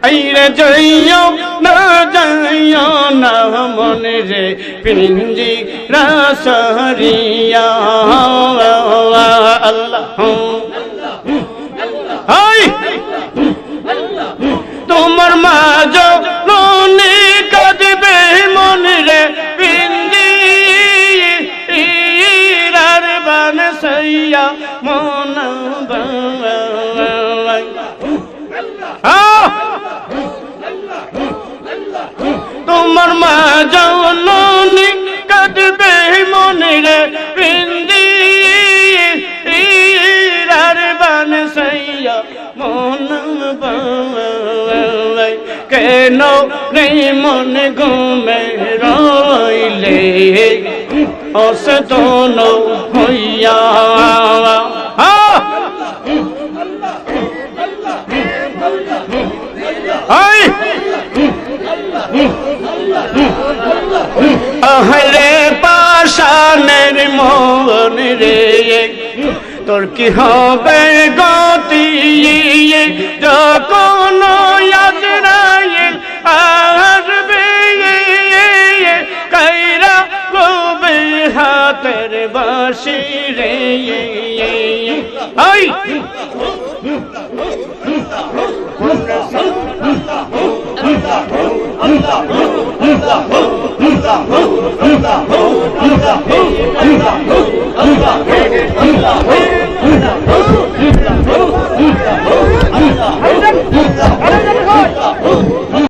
আইরে যাইও না মনে রে পিঞ্জি রাসরিয়া আল্লাহ হাই তোমার মা জননী কাঁদবে মনে রে পিঞ্জি রার বান সাইয়া মন তোমার মা জননী কাঁদবে মনে রে পিঞ্জি রার বান সাইয়া মন কেন রে মন ঘুমে রইলে অসতন হইয়া আহলে পাশানের মন রে তোর কি হবে গতি যখন আজরাইল আসবে কাইরা গোবে হাতের বাঁশি রে আই